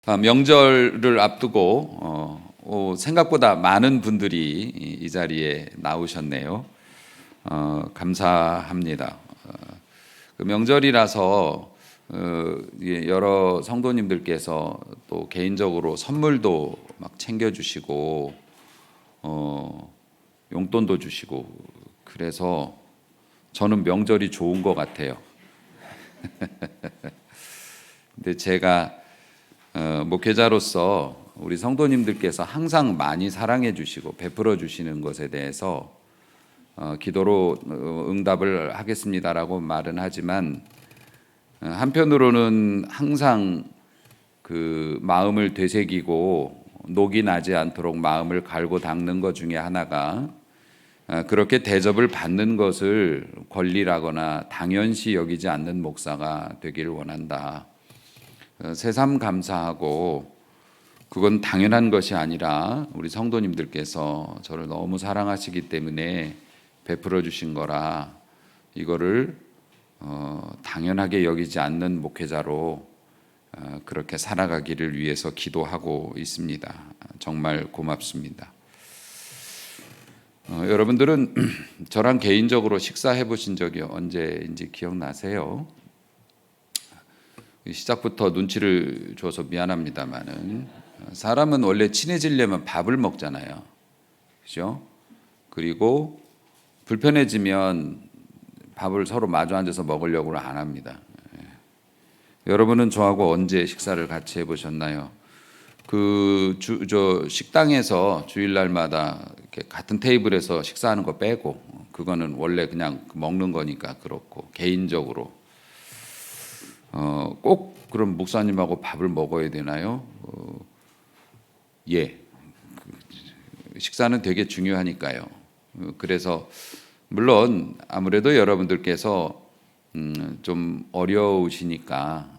명절을 앞두고 생각보다 많은 분들이 이 자리에 나오셨네요. 감사합니다. 그 명절이라서 여러 성도님들께서 또 개인적으로 선물도 막 챙겨주시고 용돈도 주시고 그래서 저는 명절이 좋은 것 같아요. 근데 제가 목회자로서 우리 성도님들께서 항상 많이 사랑해 주시고 베풀어 주시는 것에 대해서 기도로 응답을 하겠습니다라고 말은 하지만 한편으로는 항상 그 마음을 되새기고 녹이 나지 않도록 마음을 갈고 닦는 것 중에 하나가 그렇게 대접을 받는 것을 권리라거나 당연시 여기지 않는 목사가 되기를 원한다. 새삼 감사하고 그건 당연한 것이 아니라 우리 성도님들께서 저를 너무 사랑하시기 때문에 베풀어 주신 거라 이거를 당연하게 여기지 않는 목회자로 그렇게 살아가기를 위해서 기도하고 있습니다. 정말 고맙습니다. 여러분들은 저랑 개인적으로 식사해 보신 적이 언제인지 기억나세요? 시작부터 눈치를 줘서 미안합니다만은 사람은 원래 친해지려면 밥을 먹잖아요. 그죠? 그리고 불편해지면 밥을 서로 마주 앉아서 먹으려고는 안 합니다. 여러분은 저하고 언제 식사를 같이 해보셨나요? 저 식당에서 주일날마다 이렇게 같은 테이블에서 식사하는 거 빼고 그거는 원래 그냥 먹는 거니까 그렇고 개인적으로 꼭 그럼 목사님하고 밥을 먹어야 되나요? 예. 식사는 되게 중요하니까요. 그래서 물론 아무래도 여러분들께서 좀 어려우시니까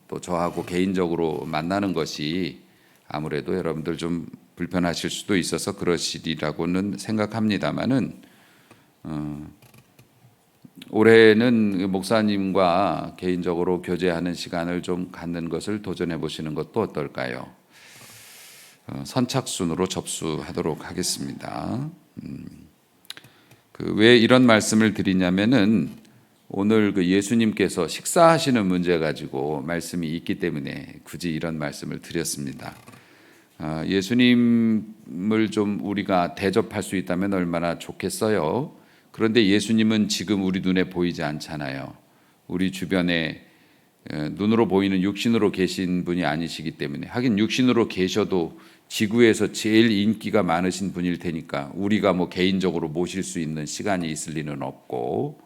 또 저하고 개인적으로 만나는 것이 아무래도 여러분들 좀 불편하실 수도 있어서 그러시리라고는 생각합니다만은 올해는 목사님과 개인적으로 교제하는 시간을 좀 갖는 것을 도전해 보시는 것도 어떨까요? 선착순으로 접수하도록 하겠습니다. 왜 이런 말씀을 드리냐면은 오늘 예수님께서 식사하시는 문제 가지고 말씀이 있기 때문에 굳이 이런 말씀을 드렸습니다. 예수님을 좀 우리가 대접할 수 있다면 얼마나 좋겠어요. 그런데 예수님은 지금 우리 눈에 보이지 않잖아요. 우리 주변에 눈으로 보이는 육신으로 계신 분이 아니시기 때문에 하긴 육신으로 계셔도 지구에서 제일 인기가 많으신 분일 테니까 우리가 뭐 개인적으로 모실 수 있는 시간이 있을 리는 없고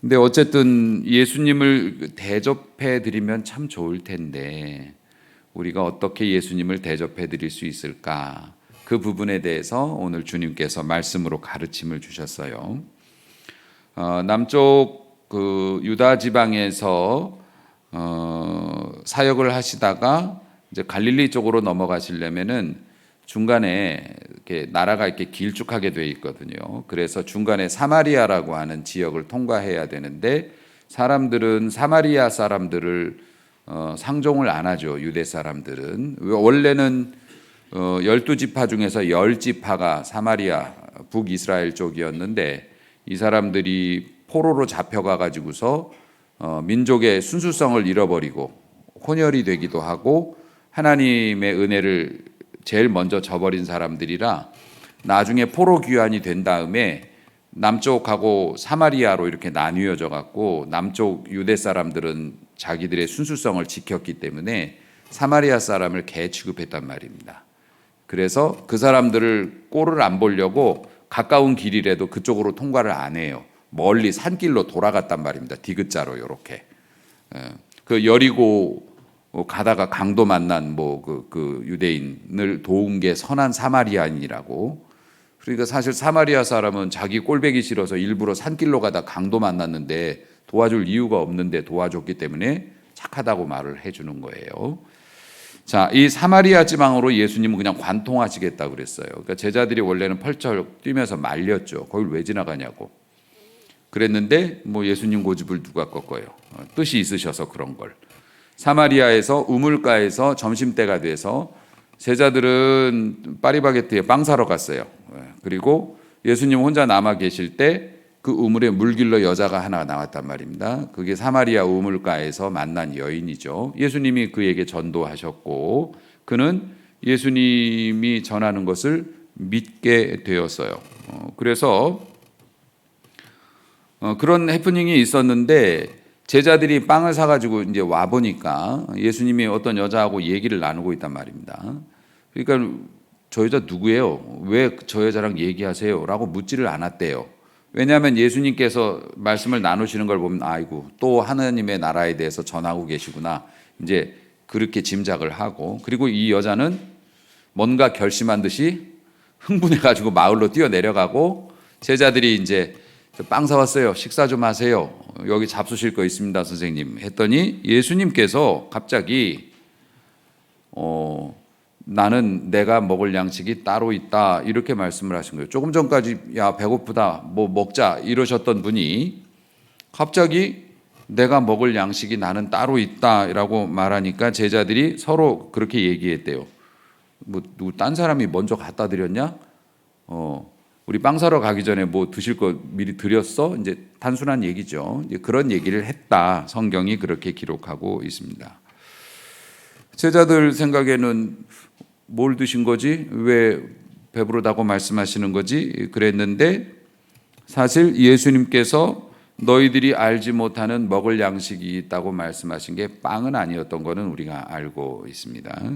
근데 어쨌든 예수님을 대접해 드리면 참 좋을 텐데 우리가 어떻게 예수님을 대접해 드릴 수 있을까? 그 부분에 대해서 오늘 주님께서 말씀으로 가르침을 주셨어요. 남쪽 유다 지방에서 사역을 하시다가 이제 갈릴리 쪽으로 넘어가시려면은 중간에 이렇게 나라가 이렇게 길쭉하게 돼 있거든요. 그래서 중간에 사마리아라고 하는 지역을 통과해야 되는데 사람들은 사마리아 사람들을 상종을 안 하죠. 유대 사람들은 원래는 12지파 중에서 10지파가 사마리아 북이스라엘 쪽이었는데 이 사람들이 포로로 잡혀가 가지고서 민족의 순수성을 잃어버리고 혼혈이 되기도 하고 하나님의 은혜를 제일 먼저 저버린 사람들이라 나중에 포로 귀환이 된 다음에 남쪽하고 사마리아로 이렇게 나뉘어져 갖고 남쪽 유대 사람들은 자기들의 순수성을 지켰기 때문에 사마리아 사람을 개 취급했단 말입니다. 그래서 그 사람들을 꼴을 안 보려고 가까운 길이라도 그쪽으로 통과를 안 해요. 멀리 산길로 돌아갔단 말입니다. 디귿자로 이렇게. 그 여리고 가다가 강도 만난 그 유대인을 도운 게 선한 사마리아인이라고. 그러니까 사실 사마리아 사람은 자기 꼴배기 싫어서 일부러 산길로 가다 강도 만났는데 도와줄 이유가 없는데 도와줬기 때문에 착하다고 말을 해주는 거예요. 자, 이 사마리아 지방으로 예수님은 그냥 관통하시겠다 그랬어요. 그러니까 제자들이 원래는 펄쩍 뛰면서 말렸죠. 거길 왜 지나가냐고. 그랬는데 뭐 예수님 고집을 누가 꺾어요. 뜻이 있으셔서 그런 걸. 사마리아에서 우물가에서 점심때가 돼서 제자들은 파리바게트에 빵 사러 갔어요. 그리고 예수님 혼자 남아 계실 때 그 우물에 물길러 여자가 하나 나왔단 말입니다. 그게 사마리아 우물가에서 만난 여인이죠. 예수님이 그에게 전도하셨고 그는 예수님이 전하는 것을 믿게 되었어요. 그래서 그런 해프닝이 있었는데 제자들이 빵을 사가지고 이제 와 보니까 예수님이 어떤 여자하고 얘기를 나누고 있단 말입니다. 그러니까 저 여자 누구예요? 왜 저 여자랑 얘기하세요? 라고 묻지를 않았대요. 왜냐하면 예수님께서 말씀을 나누시는 걸 보면 아이고 또 하나님의 나라에 대해서 전하고 계시구나. 이제 그렇게 짐작을 하고 그리고 이 여자는 뭔가 결심한 듯이 흥분해가지고 마을로 뛰어내려가고 제자들이 이제 빵 사왔어요. 식사 좀 하세요. 여기 잡수실 거 있습니다, 선생님. 했더니 예수님께서 갑자기 나는 내가 먹을 양식이 따로 있다 이렇게 말씀을 하신 거예요. 조금 전까지 야 배고프다 뭐 먹자 이러셨던 분이 갑자기 내가 먹을 양식이 나는 따로 있다라고 말하니까 제자들이 서로 그렇게 얘기했대요. 뭐 누구 딴 사람이 먼저 갖다 드렸냐? 우리 빵 사러 가기 전에 뭐 드실 거 미리 드렸어? 이제 단순한 얘기죠. 이제 그런 얘기를 했다. 성경이 그렇게 기록하고 있습니다. 제자들 생각에는 뭘 드신 거지? 왜 배부르다고 말씀하시는 거지? 그랬는데 사실 예수님께서 너희들이 알지 못하는 먹을 양식이 있다고 말씀하신 게 빵은 아니었던 거는 우리가 알고 있습니다.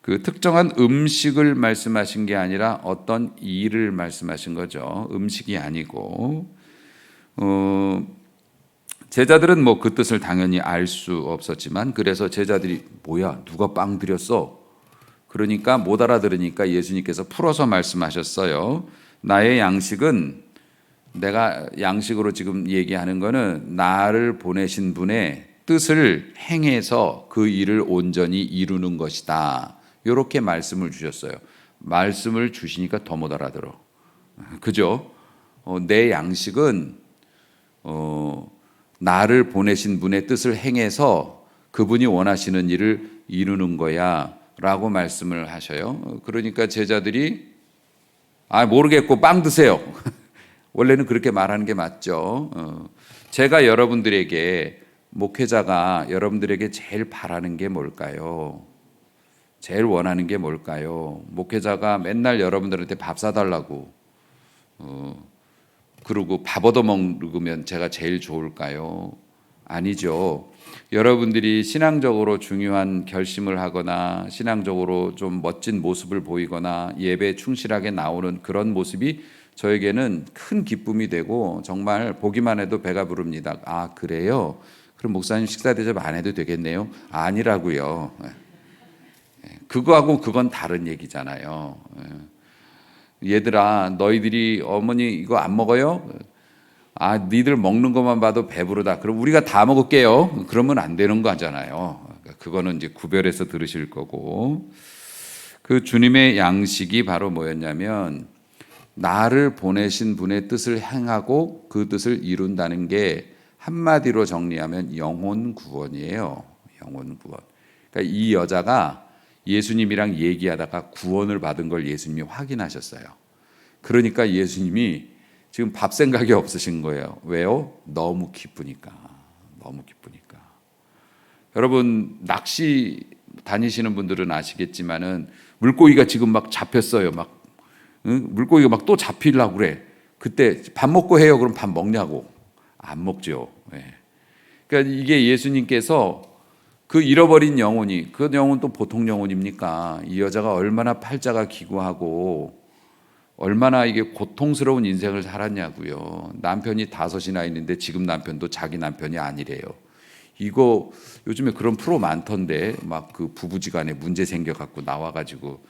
그 특정한 음식을 말씀하신 게 아니라 어떤 일을 말씀하신 거죠. 음식이 아니고 제자들은 뭐 그 뜻을 당연히 알 수 없었지만 그래서 제자들이 뭐야 누가 빵 드렸어? 그러니까 못 알아들으니까 예수님께서 풀어서 말씀하셨어요. 나의 양식은 내가 양식으로 지금 얘기하는 거는 나를 보내신 분의 뜻을 행해서 그 일을 온전히 이루는 것이다. 이렇게 말씀을 주셨어요. 말씀을 주시니까 더 못 알아들어. 그죠? 내 양식은 나를 보내신 분의 뜻을 행해서 그분이 원하시는 일을 이루는 거야 라고 말씀을 하셔요. 그러니까 제자들이 모르겠고 빵 드세요. 원래는 그렇게 말하는 게 맞죠. 제가 여러분들에게 목회자가 여러분들에게 제일 바라는 게 뭘까요? 제일 원하는 게 뭘까요? 목회자가 맨날 여러분들한테 밥 사달라고 그러고 밥 얻어 먹으면 제가 제일 좋을까요? 아니죠. 여러분들이 신앙적으로 중요한 결심을 하거나 신앙적으로 좀 멋진 모습을 보이거나 예배에 충실하게 나오는 그런 모습이 저에게는 큰 기쁨이 되고 정말 보기만 해도 배가 부릅니다. 아 그래요? 그럼 목사님 식사 대접 안 해도 되겠네요? 아니라고요. 그거하고 그건 다른 얘기잖아요. 얘들아 너희들이 어머니 이거 안 먹어요? 니들 먹는 것만 봐도 배부르다. 그럼 우리가 다 먹을게요. 그러면 안 되는 거잖아요. 그거는 이제 구별해서 들으실 거고 그 주님의 양식이 바로 뭐였냐면 나를 보내신 분의 뜻을 행하고 그 뜻을 이룬다는 게 한마디로 정리하면 영혼 구원이에요. 영혼 구원. 그러니까 이 여자가 예수님이랑 얘기하다가 구원을 받은 걸 예수님이 확인하셨어요. 그러니까 예수님이 지금 밥 생각이 없으신 거예요. 왜요? 너무 기쁘니까. 너무 기쁘니까. 여러분 낚시 다니시는 분들은 아시겠지만은 물고기가 지금 막 잡혔어요. 물고기가 막 또 잡히려고 그래. 그때 밥 먹고 해요. 그럼 밥 먹냐고. 안 먹죠. 그러니까 이게 예수님께서 그 잃어버린 영혼이 그 영혼 또 보통 영혼입니까? 이 여자가 얼마나 팔자가 기구하고 얼마나 이게 고통스러운 인생을 살았냐고요. 남편이 5이나 있는데 지금 남편도 자기 남편이 아니래요. 이거 요즘에 그런 프로 많던데 막 그 부부지간에 문제 생겨갖고 나와가지고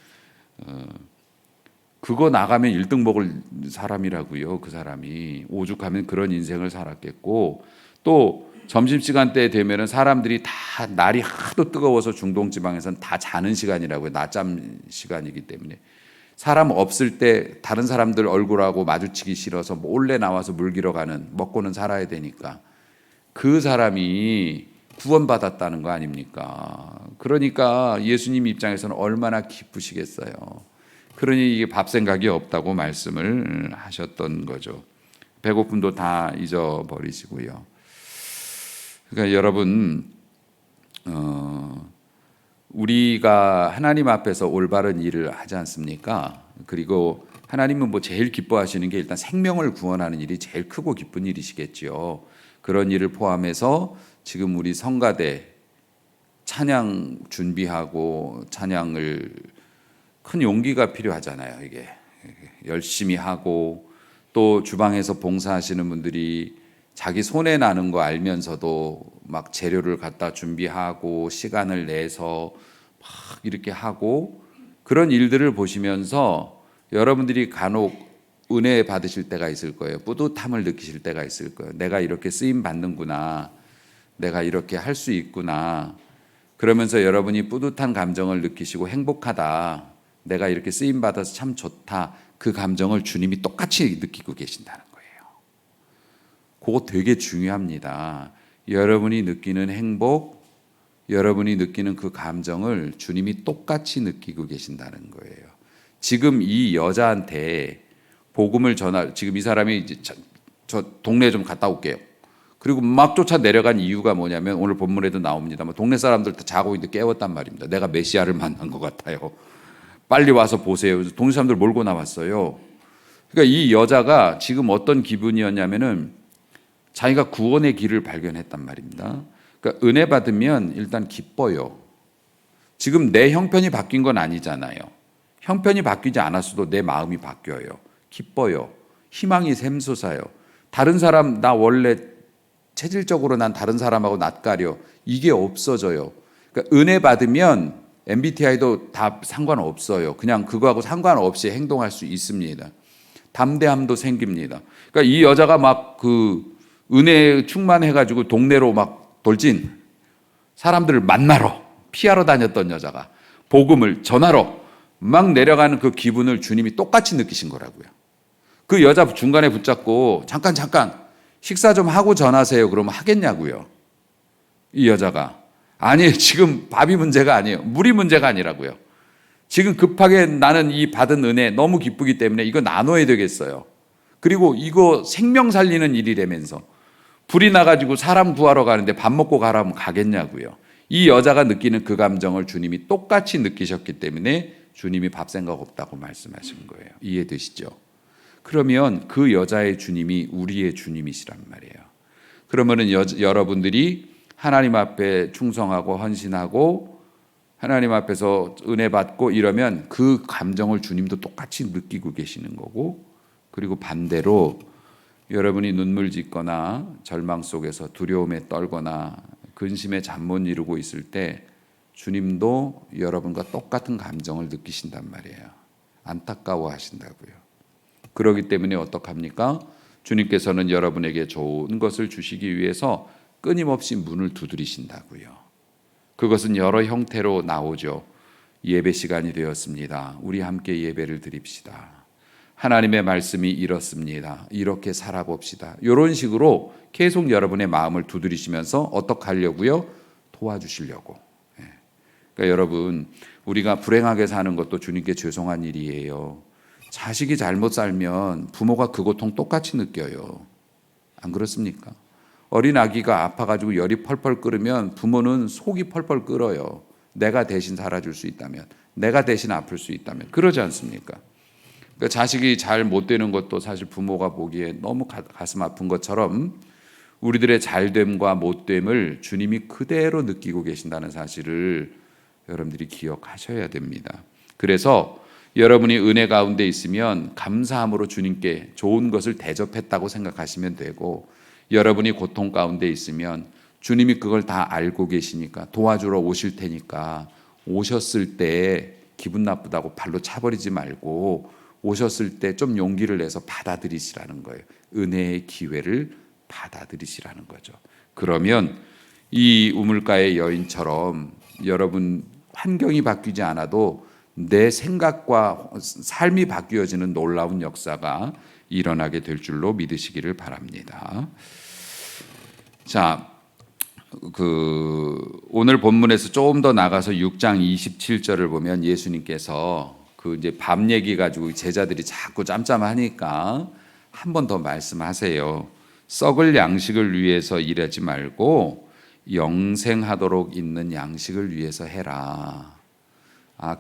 그거 나가면 1등 먹을 사람이라고요. 그 사람이 오죽하면 그런 인생을 살았겠고 또 점심시간 때 되면은 사람들이 다 날이 하도 뜨거워서 중동지방에서는 다 자는 시간이라고요. 낮잠 시간이기 때문에 사람 없을 때 다른 사람들 얼굴하고 마주치기 싫어서 몰래 나와서 물 기러 가는 먹고는 살아야 되니까 그 사람이 구원받았다는 거 아닙니까? 그러니까 예수님 입장에서는 얼마나 기쁘시겠어요. 그러니 이게 밥 생각이 없다고 말씀을 하셨던 거죠. 배고픔도 다 잊어버리시고요. 그러니까 여러분, 우리가 하나님 앞에서 올바른 일을 하지 않습니까? 그리고 하나님은 뭐 제일 기뻐하시는 게 일단 생명을 구원하는 일이 제일 크고 기쁜 일이시겠지요. 그런 일을 포함해서 지금 우리 성가대 찬양 준비하고 찬양을 큰 용기가 필요하잖아요. 이게 열심히 하고 또 주방에서 봉사하시는 분들이 자기 손에 나는 거 알면서도 막 재료를 갖다 준비하고 시간을 내서 막 이렇게 하고 그런 일들을 보시면서 여러분들이 간혹 은혜 받으실 때가 있을 거예요. 뿌듯함을 느끼실 때가 있을 거예요. 내가 이렇게 쓰임 받는구나. 내가 이렇게 할 수 있구나. 그러면서 여러분이 뿌듯한 감정을 느끼시고 행복하다. 내가 이렇게 쓰임 받아서 참 좋다. 그 감정을 주님이 똑같이 느끼고 계신다는 거예요. 그거 되게 중요합니다. 여러분이 느끼는 행복, 여러분이 느끼는 그 감정을 주님이 똑같이 느끼고 계신다는 거예요. 지금 이 여자한테 복음을 지금 이 사람이 이제 저 동네 좀 갔다 올게요. 그리고 막 쫓아 내려간 이유가 뭐냐면 오늘 본문에도 나옵니다만 동네 사람들 다 자고 있는데 깨웠단 말입니다. 내가 메시아를 만난 것 같아요. 빨리 와서 보세요. 그래서 동네 사람들 몰고 나왔어요. 그러니까 이 여자가 지금 어떤 기분이었냐면은 자기가 구원의 길을 발견했단 말입니다. 그러니까 은혜 받으면 일단 기뻐요. 지금 내 형편이 바뀐 건 아니잖아요. 형편이 바뀌지 않았어도 내 마음이 바뀌어요. 기뻐요. 희망이 샘솟아요. 다른 사람 나 원래 체질적으로 난 다른 사람하고 낯가려. 이게 없어져요. 그러니까 은혜 받으면 MBTI도 다 상관없어요. 그냥 그거하고 상관없이 행동할 수 있습니다. 담대함도 생깁니다. 그러니까 이 여자가 막 그 은혜에 충만해가지고 동네로 막 돌진 사람들을 만나러 피하러 다녔던 여자가 복음을 전하러 막 내려가는 그 기분을 주님이 똑같이 느끼신 거라고요. 그 여자 중간에 붙잡고 잠깐 식사 좀 하고 전하세요. 그러면 하겠냐고요. 이 여자가 아니 지금 밥이 문제가 아니에요. 물이 문제가 아니라고요. 지금 급하게 나는 이 받은 은혜 너무 기쁘기 때문에 이거 나눠야 되겠어요. 그리고 이거 생명 살리는 일이라면서 불이 나가지고 사람 구하러 가는데 밥 먹고 가라면 가겠냐고요. 이 여자가 느끼는 그 감정을 주님이 똑같이 느끼셨기 때문에 주님이 밥 생각 없다고 말씀하신 거예요. 이해되시죠? 그러면 그 여자의 주님이 우리의 주님이시란 말이에요. 그러면은 여러분들이 하나님 앞에 충성하고 헌신하고 하나님 앞에서 은혜 받고 이러면 그 감정을 주님도 똑같이 느끼고 계시는 거고, 그리고 반대로 여러분이 눈물 짓거나 절망 속에서 두려움에 떨거나 근심에 잠 못 이루고 있을 때 주님도 여러분과 똑같은 감정을 느끼신단 말이에요. 안타까워 하신다고요. 그렇기 때문에 어떡합니까? 주님께서는 여러분에게 좋은 것을 주시기 위해서 끊임없이 문을 두드리신다고요. 그것은 여러 형태로 나오죠. 예배 시간이 되었습니다. 우리 함께 예배를 드립시다. 하나님의 말씀이 이렇습니다. 이렇게 살아봅시다. 이런 식으로 계속 여러분의 마음을 두드리시면서 어떻게 하려고요? 도와주시려고. 그러니까 여러분, 우리가 불행하게 사는 것도 주님께 죄송한 일이에요. 자식이 잘못 살면 부모가 그 고통 똑같이 느껴요. 안 그렇습니까? 어린 아기가 아파가지고 열이 펄펄 끓으면 부모는 속이 펄펄 끓어요. 내가 대신 살아줄 수 있다면, 내가 대신 아플 수 있다면. 그러지 않습니까? 그러니까 자식이 잘 못 되는 것도 사실 부모가 보기에 너무 가슴 아픈 것처럼 우리들의 잘됨과 못됨을 주님이 그대로 느끼고 계신다는 사실을 여러분들이 기억하셔야 됩니다. 그래서 여러분이 은혜 가운데 있으면 감사함으로 주님께 좋은 것을 대접했다고 생각하시면 되고, 여러분이 고통 가운데 있으면 주님이 그걸 다 알고 계시니까 도와주러 오실 테니까 오셨을 때 기분 나쁘다고 발로 차버리지 말고 오셨을 때 좀 용기를 내서 받아들이시라는 거예요. 은혜의 기회를 받아들이시라는 거죠. 그러면 이 우물가의 여인처럼 여러분 환경이 바뀌지 않아도 내 생각과 삶이 바뀌어지는 놀라운 역사가 일어나게 될 줄로 믿으시기를 바랍니다. 자, 오늘 본문에서 조금 더 나가서 6장 27절을 보면 예수님께서 이제 밥 얘기 가지고 제자들이 자꾸 짬짬하니까 한 번 더 말씀하세요. 썩을 양식을 위해서 일하지 말고 영생하도록 있는 양식을 위해서 해라.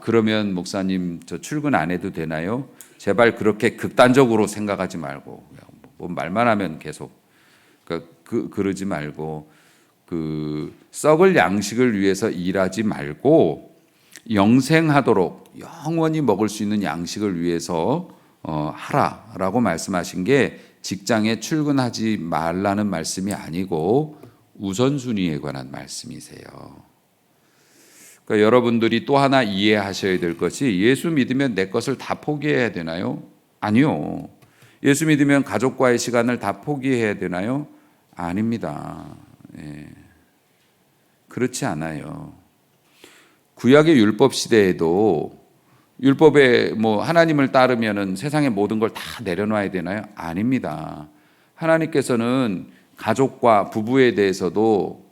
그러면 목사님 저 출근 안 해도 되나요? 제발 그렇게 극단적으로 생각하지 말고 뭐 말만 하면 계속 그러지 말고 썩을 양식을 위해서 일하지 말고 영생하도록 영원히 먹을 수 있는 양식을 위해서 하라라고 말씀하신 게 직장에 출근하지 말라는 말씀이 아니고 우선순위에 관한 말씀이세요. 그러니까 여러분들이 또 하나 이해하셔야 될 것이 예수 믿으면 내 것을 다 포기해야 되나요? 아니요. 예수 믿으면 가족과의 시간을 다 포기해야 되나요? 아닙니다. 그렇지 않아요. 구약의 율법 시대에도 율법에 하나님을 따르면은 세상의 모든 걸 다 내려놔야 되나요? 아닙니다. 하나님께서는 가족과 부부에 대해서도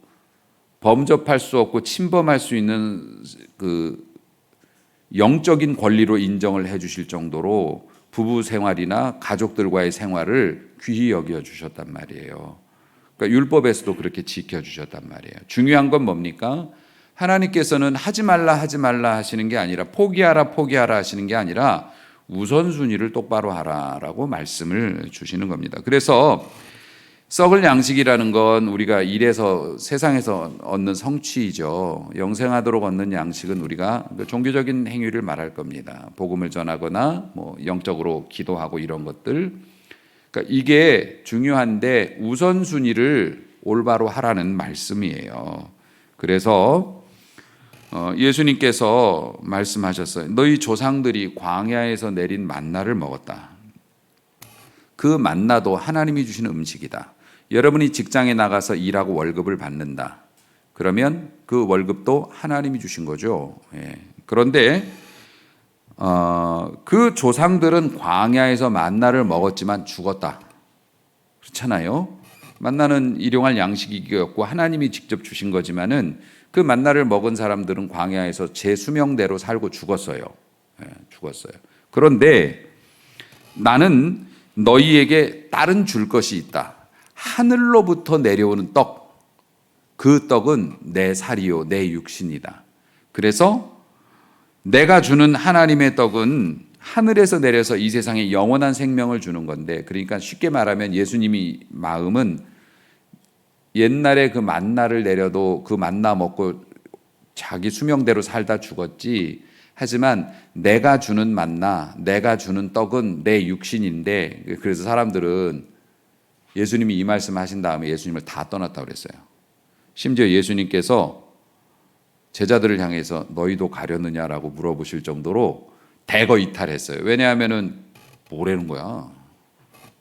범접할 수 없고 침범할 수 있는 영적인 권리로 인정을 해 주실 정도로 부부 생활이나 가족들과의 생활을 귀히 여겨 주셨단 말이에요. 그러니까 율법에서도 그렇게 지켜 주셨단 말이에요. 중요한 건 뭡니까? 하나님께서는 하지 말라 하시는 게 아니라 포기하라 하시는 게 아니라 우선순위를 똑바로 하라라고 말씀을 주시는 겁니다. 그래서 썩을 양식이라는 건 우리가 일에서 세상에서 얻는 성취이죠. 영생하도록 얻는 양식은 우리가 종교적인 행위를 말할 겁니다. 복음을 전하거나 영적으로 기도하고 이런 것들. 그러니까 이게 중요한데 우선순위를 올바로 하라는 말씀이에요. 그래서 예수님께서 말씀하셨어요. 너희 조상들이 광야에서 내린 만나를 먹었다. 그 만나도 하나님이 주시는 음식이다. 여러분이 직장에 나가서 일하고 월급을 받는다. 그러면 그 월급도 하나님이 주신 거죠. 그런데 그 조상들은 광야에서 만나를 먹었지만 죽었다. 그렇잖아요. 만나는 일용할 양식이었고 하나님이 직접 주신 거지만은 그 만나를 먹은 사람들은 광야에서 제 수명대로 살고 죽었어요. 죽었어요. 그런데 나는 너희에게 다른 줄 것이 있다. 하늘로부터 내려오는 떡. 그 떡은 내 살이요 내 육신이다. 그래서 내가 주는 하나님의 떡은 하늘에서 내려서 이 세상에 영원한 생명을 주는 건데, 그러니까 쉽게 말하면 예수님이 마음은 옛날에 그 만나를 내려도 그 만나 먹고 자기 수명대로 살다 죽었지. 하지만 내가 주는 만나, 내가 주는 떡은 내 육신인데, 그래서 사람들은 예수님이 이 말씀 하신 다음에 예수님을 다 떠났다고 그랬어요. 심지어 예수님께서 제자들을 향해서 너희도 가려느냐라고 물어보실 정도로 대거 이탈했어요. 왜냐하면은 뭐라는 거야?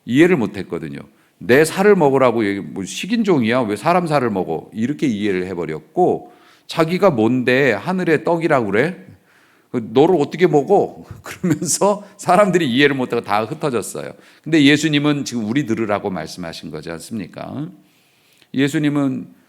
이해를 못했거든요. 내 살을 먹으라고 뭐 식인종이야? 왜 사람 살을 먹어? 이렇게 이해를 해버렸고, 자기가 뭔데 하늘의 떡이라고 그래? 너를 어떻게 먹어? 그러면서 사람들이 이해를 못하고 다 흩어졌어요. 근데 예수님은 지금 우리 들으라고 말씀하신 거지 않습니까? 예수님은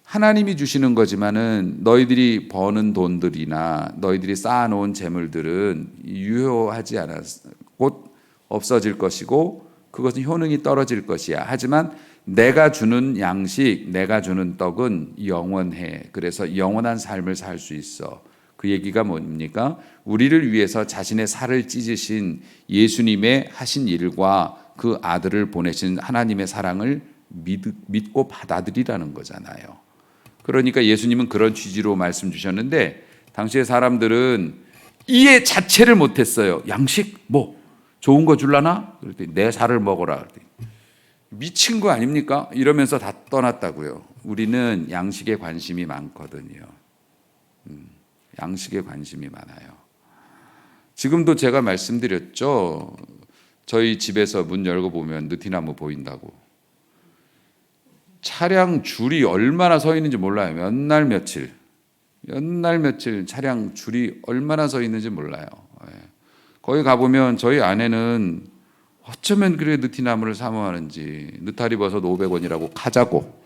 하나님이 주시는 거지만은 너희들이 버는 돈들이나 너희들이 쌓아놓은 재물들은 유효하지 않았어. 곧 없어질 것이고 그것은 효능이 떨어질 것이야. 하지만 내가 주는 양식, 내가 주는 떡은 영원해. 그래서 영원한 삶을 살 수 있어. 그 얘기가 뭡니까? 우리를 위해서 자신의 살을 찢으신 예수님의 하신 일과 그 아들을 보내신 하나님의 사랑을 믿고 받아들이라는 거잖아요. 그러니까 예수님은 그런 취지로 말씀 주셨는데 당시의 사람들은 이해 자체를 못했어요. 양식? 뭐 좋은 거 줄라나? 그랬더니 내 살을 먹어라. 그랬더니 미친 거 아닙니까? 이러면서 다 떠났다고요. 우리는 양식에 관심이 많거든요. 양식에 관심이 많아요. 지금도 제가 말씀드렸죠. 저희 집에서 문 열고 보면 느티나무 보인다고. 차량 줄이 얼마나 서 있는지 몰라요. 몇 날 며칠 차량 줄이 얼마나 서 있는지 몰라요. 거기 가보면 저희 아내는 어쩌면 그래 느티나무를 사모하는지 느타리 버섯 500원이라고 가자고.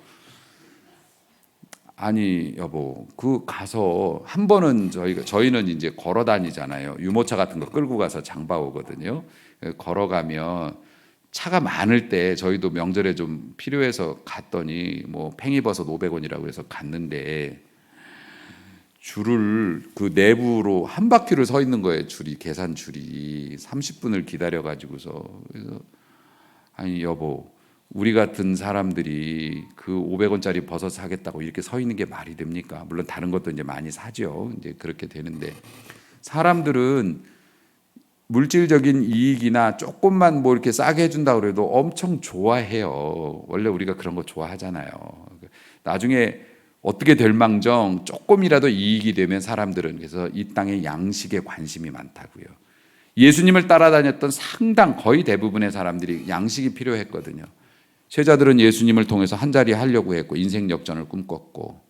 아니 여보, 그 가서 한 번은 저희는 이제 걸어 다니잖아요. 유모차 같은 거 끌고 가서 장봐 오거든요. 걸어가면 차가 많을 때 저희도 명절에 좀 필요해서 갔더니 뭐 팽이버섯 500원이라고 해서 갔는데 줄을 그 내부로 한 바퀴를 서 있는 거예요. 줄이, 계산 줄이 30분을 기다려 가지고서. 그래서 아니 여보, 우리 같은 사람들이 그 500원짜리 버섯 사겠다고 이렇게 서 있는 게 말이 됩니까? 물론 다른 것도 이제 많이 사죠. 이제 그렇게 되는데 사람들은 물질적인 이익이나 조금만 뭐 이렇게 싸게 해준다 그래도 엄청 좋아해요. 원래 우리가 그런 거 좋아하잖아요. 나중에 어떻게 될 망정 조금이라도 이익이 되면 사람들은 그래서 이 땅의 양식에 관심이 많다고요. 예수님을 따라다녔던 상당 거의 대부분의 사람들이 양식이 필요했거든요. 제자들은 예수님을 통해서 한 자리 하려고 했고 인생 역전을 꿈꿨고,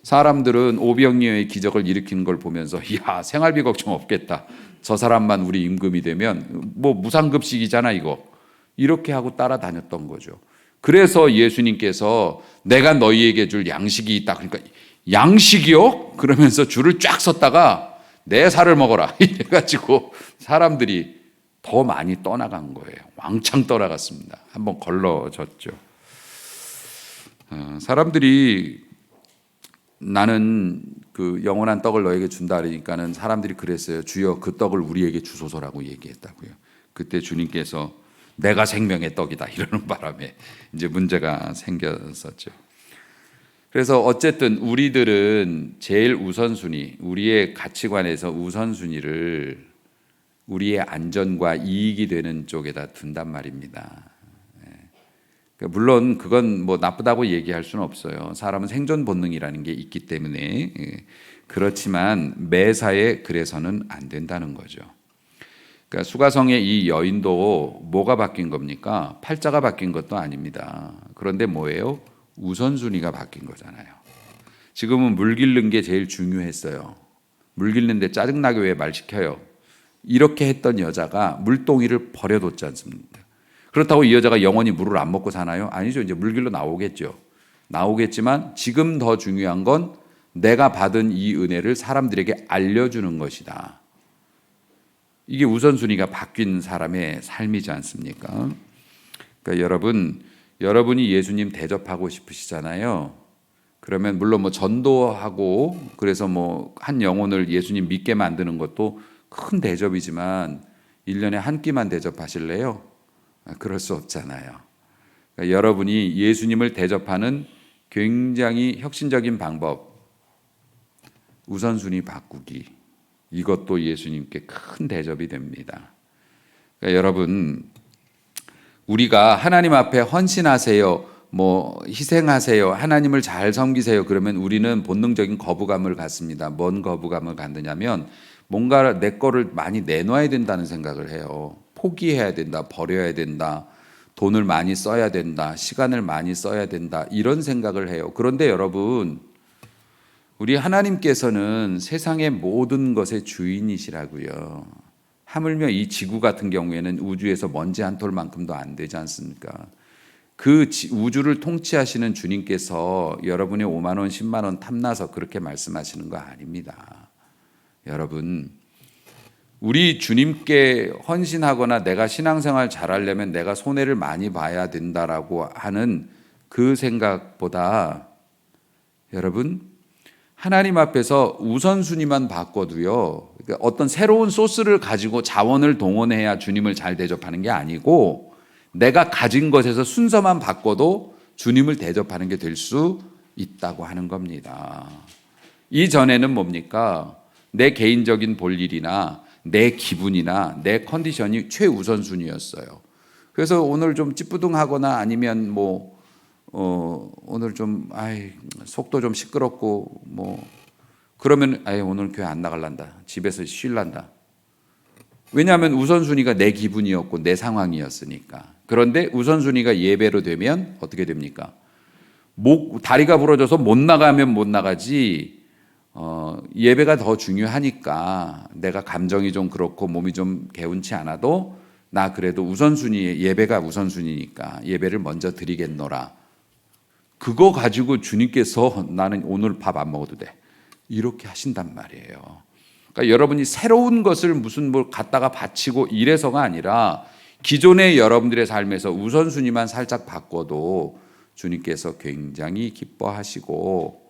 사람들은 오병이어의 기적을 일으키는 걸 보면서 야, 생활비 걱정 없겠다. 저 사람만 우리 임금이 되면 뭐 무상급식이잖아 이거. 이렇게 하고 따라다녔던 거죠. 그래서 예수님께서 내가 너희에게 줄 양식이 있다. 그러니까 양식이요? 그러면서 줄을 쫙 섰다가 내 살을 먹어라. 이래가지고 사람들이 더 많이 떠나간 거예요. 왕창 떠나갔습니다. 한번 걸러졌죠. 사람들이 나는 그 영원한 떡을 너에게 준다 그러니까는 사람들이 그랬어요. 주여 그 떡을 우리에게 주소서라고 얘기했다고요. 그때 주님께서 내가 생명의 떡이다 이러는 바람에 이제 문제가 생겼었죠. 그래서 어쨌든 우리들은 제일 우선순위, 우리의 가치관에서 우선순위를 우리의 안전과 이익이 되는 쪽에다 둔단 말입니다. 물론 그건 뭐 나쁘다고 얘기할 수는 없어요. 사람은 생존 본능이라는 게 있기 때문에. 그렇지만 매사에 그래서는 안 된다는 거죠. 그러니까 수가성의 이 여인도 뭐가 바뀐 겁니까? 팔자가 바뀐 것도 아닙니다. 그런데 뭐예요? 우선순위가 바뀐 거잖아요. 지금은 물 기르는 게 제일 중요했어요. 물 기르는데 짜증나게 왜 말 시켜요? 이렇게 했던 여자가 물동이를 버려뒀지 않습니까? 그렇다고 이 여자가 영원히 물을 안 먹고 사나요? 아니죠. 이제 물길로 나오겠죠. 나오겠지만 지금 더 중요한 건 내가 받은 이 은혜를 사람들에게 알려주는 것이다. 이게 우선순위가 바뀐 사람의 삶이지 않습니까? 그러니까 여러분이 예수님 대접하고 싶으시잖아요. 그러면 물론 뭐 전도하고 그래서 뭐 한 영혼을 예수님 믿게 만드는 것도 큰 대접이지만 1년에 한 끼만 대접하실래요? 그럴 수 없잖아요. 그러니까 여러분이 예수님을 대접하는 굉장히 혁신적인 방법, 우선순위 바꾸기, 이것도 예수님께 큰 대접이 됩니다. 그러니까 여러분, 우리가 하나님 앞에 헌신하세요, 뭐 희생하세요, 하나님을 잘 섬기세요 그러면 우리는 본능적인 거부감을 갖습니다. 뭔 거부감을 갖느냐면 뭔가 내 거를 많이 내놔야 된다는 생각을 해요. 포기해야 된다, 버려야 된다, 돈을 많이 써야 된다, 시간을 많이 써야 된다, 이런 생각을 해요. 그런데 여러분, 우리 하나님께서는 세상의 모든 것의 주인이시라고요. 하물며 이 지구 같은 경우에는 우주에서 먼지 한 톨만큼도 안 되지 않습니까? 그 우주를 통치하시는 주님께서 여러분의 5만 원, 10만 원 탐나서 그렇게 말씀하시는 거 아닙니다. 여러분, 우리 주님께 헌신하거나 내가 신앙생활 잘하려면 내가 손해를 많이 봐야 된다라고 하는 그 생각보다 여러분, 하나님 앞에서 우선순위만 바꿔도요, 그러니까 어떤 새로운 소스를 가지고 자원을 동원해야 주님을 잘 대접하는 게 아니고 내가 가진 것에서 순서만 바꿔도 주님을 대접하는 게 될 수 있다고 하는 겁니다. 이전에는 뭡니까? 내 개인적인 볼일이나 내 기분이나 내 컨디션이 최우선순위였어요. 그래서 오늘 좀 찌뿌둥하거나 아니면 뭐 오늘 좀 속도 좀 시끄럽고 뭐 그러면 오늘 교회 안 나갈란다. 집에서 쉴란다. 왜냐하면 우선순위가 내 기분이었고 내 상황이었으니까. 그런데 우선순위가 예배로 되면 어떻게 됩니까? 다리가 부러져서 못 나가면 못 나가지 예배가 더 중요하니까 내가 감정이 좀 그렇고 몸이 좀 개운치 않아도 나 그래도 우선순위 예배가 우선순위니까 예배를 먼저 드리겠노라. 그거 가지고 주님께서 나는 오늘 밥 안 먹어도 돼, 이렇게 하신단 말이에요. 그러니까 여러분이 새로운 것을 무슨 뭘 갖다가 바치고 이래서가 아니라 기존의 여러분들의 삶에서 우선순위만 살짝 바꿔도 주님께서 굉장히 기뻐하시고,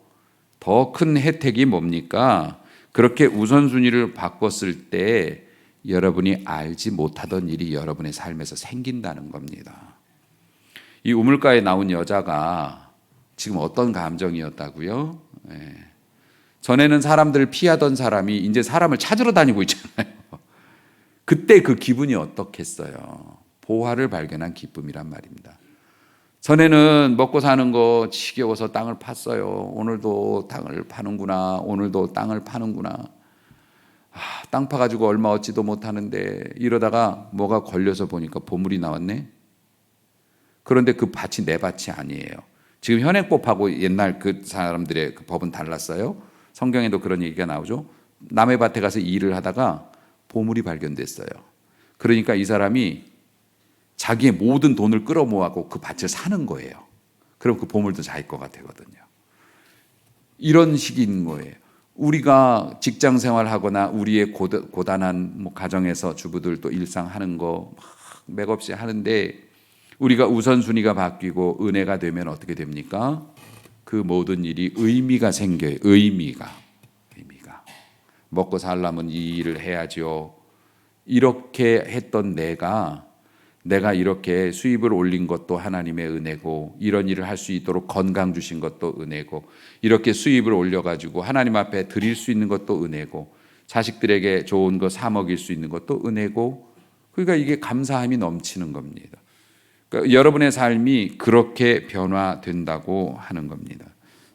더 큰 혜택이 뭡니까? 그렇게 우선순위를 바꿨을 때 여러분이 알지 못하던 일이 여러분의 삶에서 생긴다는 겁니다. 이 우물가에 나온 여자가 지금 어떤 감정이었다고요? 전에는 사람들을 피하던 사람이 이제 사람을 찾으러 다니고 있잖아요. 그때 그 기분이 어떻겠어요? 보화를 발견한 기쁨이란 말입니다. 전에는 먹고 사는 거 지겨워서 땅을 팠어요. 오늘도 땅을 파는구나. 오늘도 땅을 파는구나. 땅 파가지고 얼마 얻지도 못하는데, 이러다가 뭐가 걸려서 보니까 보물이 나왔네. 그런데 그 밭이 내 밭이 아니에요. 지금 현행법하고 옛날 그 사람들의 그 법은 달랐어요. 성경에도 그런 얘기가 나오죠. 남의 밭에 가서 일을 하다가 보물이 발견됐어요. 그러니까 이 사람이 자기의 모든 돈을 끌어모아고 그 밭을 사는 거예요. 그럼 그 보물도 자기 거가 되거든요. 이런 식인 거예요. 우리가 직장 생활하거나 우리의 고단한 가정에서 주부들 또 일상 하는 거 막 맥없이 하는데, 우리가 우선순위가 바뀌고 은혜가 되면 어떻게 됩니까? 그 모든 일이 의미가 생겨요. 의미가. 먹고 살려면 이 일을 해야죠. 이렇게 했던 내가 이렇게 수입을 올린 것도 하나님의 은혜고, 이런 일을 할 수 있도록 건강 주신 것도 은혜고, 이렇게 수입을 올려가지고 하나님 앞에 드릴 수 있는 것도 은혜고, 자식들에게 좋은 거 사 먹일 수 있는 것도 은혜고, 그러니까 이게 감사함이 넘치는 겁니다. 그러니까 여러분의 삶이 그렇게 변화된다고 하는 겁니다.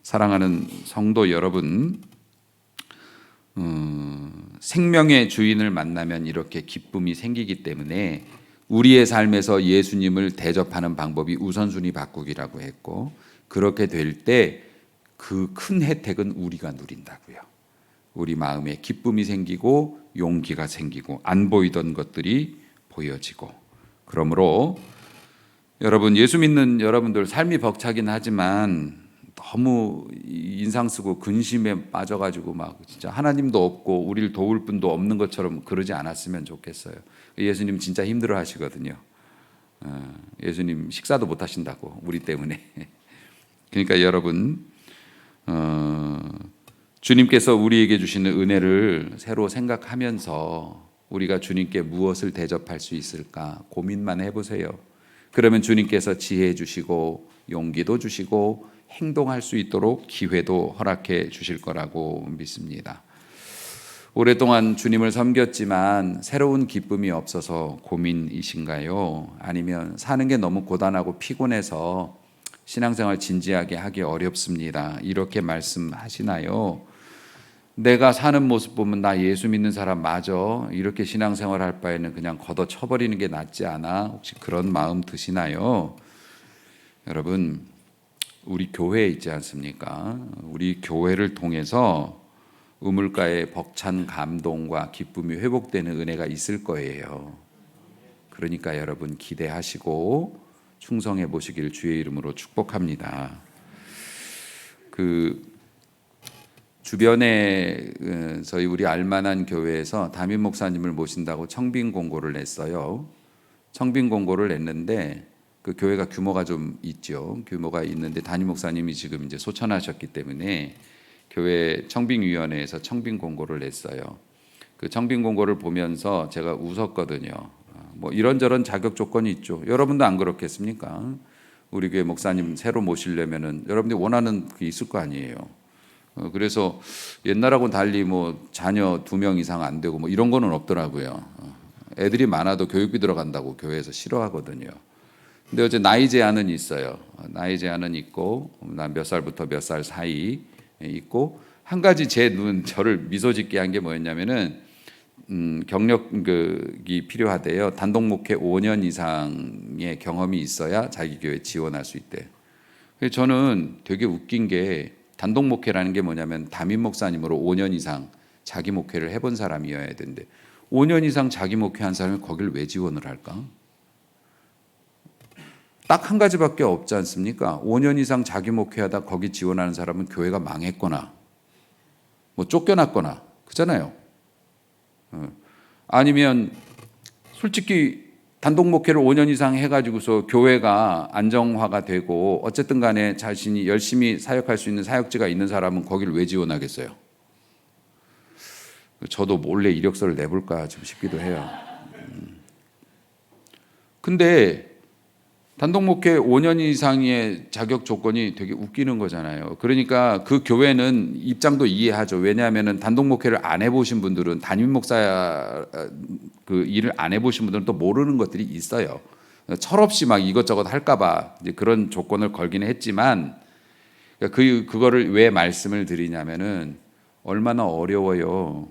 사랑하는 성도 여러분, 생명의 주인을 만나면 이렇게 기쁨이 생기기 때문에 우리의 삶에서 예수님을 대접하는 방법이 우선순위 바꾸기라고 했고, 그렇게 될 때 그 큰 혜택은 우리가 누린다고요. 우리 마음에 기쁨이 생기고 용기가 생기고 안 보이던 것들이 보여지고. 그러므로 여러분, 예수 믿는 여러분들 삶이 벅차긴 하지만 너무 인상 쓰고 근심에 빠져가지고 막 진짜 하나님도 없고 우리를 도울 분도 없는 것처럼 그러지 않았으면 좋겠어요. 예수님 진짜 힘들어 하시거든요. 예수님 식사도 못 하신다고, 우리 때문에. 그러니까 여러분, 주님께서 우리에게 주시는 은혜를 새로 생각하면서 우리가 주님께 무엇을 대접할 수 있을까 고민만 해보세요. 그러면 주님께서 지혜 주시고 용기도 주시고 행동할 수 있도록 기회도 허락해 주실 거라고 믿습니다. 오랫동안 주님을 섬겼지만 새로운 기쁨이 없어서 고민이신가요? 아니면 사는 게 너무 고단하고 피곤해서 신앙생활 진지하게 하기 어렵습니다, 이렇게 말씀하시나요? 내가 사는 모습 보면 나 예수 믿는 사람 맞아, 이렇게 신앙생활 할 바에는 그냥 걷어쳐버리는 게 낫지 않아? 혹시 그런 마음 드시나요? 여러분, 우리 교회 있지 않습니까? 우리 교회를 통해서 우물가의 벅찬 감동과 기쁨이 회복되는 은혜가 있을 거예요. 그러니까 여러분 기대하시고 충성해 보시길 주의 이름으로 축복합니다. 그 주변에 저희 우리 알만한 교회에서 담임 목사님을 모신다고 청빙 공고를 냈어요. 청빙 공고를 냈는데 그 교회가 규모가 좀 있죠. 규모가 있는데 담임 목사님이 지금 이제 소천하셨기 때문에 교회 청빙위원회에서 청빙 공고를 냈어요. 그 청빙 공고를 보면서 제가 웃었거든요. 뭐 이런저런 자격 조건이 있죠. 여러분도 안 그렇겠습니까? 우리 교회 목사님 새로 모시려면은 여러분들이 원하는 게 있을 거 아니에요. 그래서 옛날하고는 달리 뭐 자녀 2명 이상 안 되고 뭐 이런 거는 없더라고요. 애들이 많아도 교육비 들어간다고 교회에서 싫어하거든요. 근데 어제 나이 제한은 있어요. 나이 제한은 있고 난 몇 살부터 몇 살 사이 있고, 한 가지 저를 미소 짓게 한 게 뭐였냐면은 경력이 필요하대요. 단독 목회 5년 이상의 경험이 있어야 자기 교회 지원할 수 있대. 그래서 저는 되게 웃긴 게, 단독 목회라는 게 뭐냐면 담임 목사님으로 5년 이상 자기 목회를 해본 사람이어야 되는데 5년 이상 자기 목회한 사람이 거길 왜 지원을 할까? 딱 한 가지밖에 없지 않습니까? 5년 이상 자기 목회하다 거기 지원하는 사람은 교회가 망했거나 뭐 쫓겨났거나 그잖아요. 아니면 솔직히 단독 목회를 5년 이상 해가지고서 교회가 안정화가 되고 어쨌든 간에 자신이 열심히 사역할 수 있는 사역지가 있는 사람은 거기를 왜 지원하겠어요? 저도 몰래 이력서를 내볼까 좀 싶기도 해요. 근데 단독 목회 5년 이상의 자격 조건이 되게 웃기는 거잖아요. 그러니까 그 교회는 입장도 이해하죠. 왜냐하면 단독 목회를 안 해보신 분들은 담임 목사 그 일을 안 해보신 분들은 또 모르는 것들이 있어요. 철없이 막 이것저것 할까봐 이제 그런 조건을 걸기는 했지만 그거를 왜 말씀을 드리냐면은 얼마나 어려워요.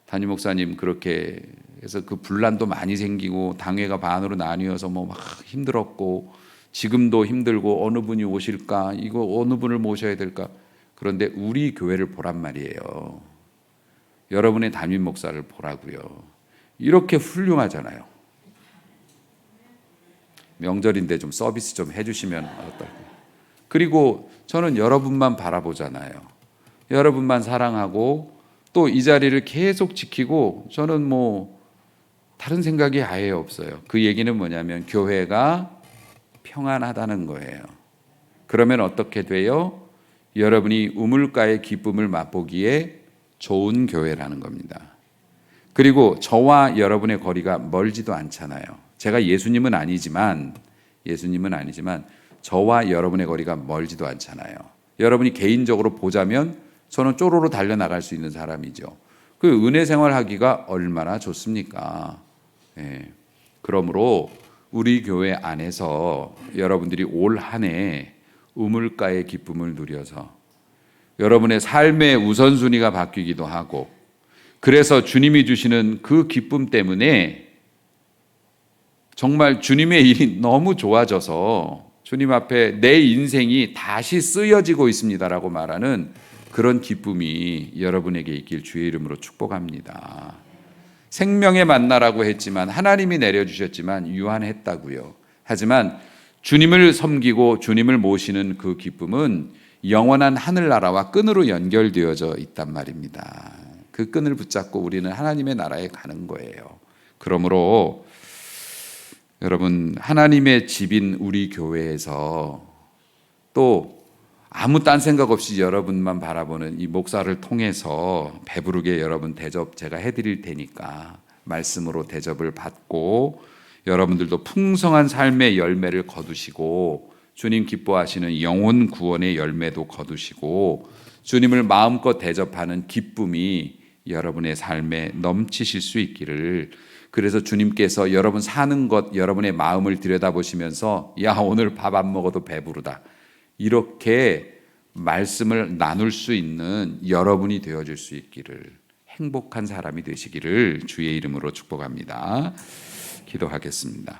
담임 목사님 그렇게 해서 그 분란도 많이 생기고 당회가 반으로 나뉘어서 뭐 막 힘들었고 지금도 힘들고 어느 분이 오실까 이거 어느 분을 모셔야 될까. 그런데 우리 교회를 보란 말이에요. 여러분의 담임 목사를 보라고요. 이렇게 훌륭하잖아요. 명절인데 좀 서비스 좀 해주시면 어떨까요? 그리고 저는 여러분만 바라보잖아요. 여러분만 사랑하고 또 이 자리를 계속 지키고 저는 뭐 다른 생각이 아예 없어요. 그 얘기는 뭐냐면 교회가 평안하다는 거예요. 그러면 어떻게 돼요? 여러분이 우물가의 기쁨을 맛보기에 좋은 교회라는 겁니다. 그리고 저와 여러분의 거리가 멀지도 않잖아요. 제가 예수님은 아니지만 저와 여러분의 거리가 멀지도 않잖아요. 여러분이 개인적으로 보자면 저는 쪼로로 달려나갈 수 있는 사람이죠. 그 은혜 생활하기가 얼마나 좋습니까? 예. 그러므로 우리 교회 안에서 여러분들이 올 한 해 우물가의 기쁨을 누려서 여러분의 삶의 우선순위가 바뀌기도 하고 그래서 주님이 주시는 그 기쁨 때문에 정말 주님의 일이 너무 좋아져서 주님 앞에 내 인생이 다시 쓰여지고 있습니다라고 말하는 그런 기쁨이 여러분에게 있길 주의 이름으로 축복합니다. 생명의 만나라고 했지만 하나님이 내려주셨지만 유한했다고요. 하지만 주님을 섬기고 주님을 모시는 그 기쁨은 영원한 하늘나라와 끈으로 연결되어져 있단 말입니다. 그 끈을 붙잡고 우리는 하나님의 나라에 가는 거예요. 그러므로 여러분 하나님의 집인 우리 교회에서 또 아무 딴 생각 없이 여러분만 바라보는 이 목사를 통해서 배부르게 여러분 대접 제가 해드릴 테니까 말씀으로 대접을 받고 여러분들도 풍성한 삶의 열매를 거두시고 주님 기뻐하시는 영혼 구원의 열매도 거두시고 주님을 마음껏 대접하는 기쁨이 여러분의 삶에 넘치실 수 있기를. 그래서 주님께서 여러분 사는 것 여러분의 마음을 들여다보시면서 야 오늘 밥 안 먹어도 배부르다 이렇게 말씀을 나눌 수 있는 여러분이 되어줄 수 있기를, 행복한 사람이 되시기를 주의 이름으로 축복합니다. 기도하겠습니다.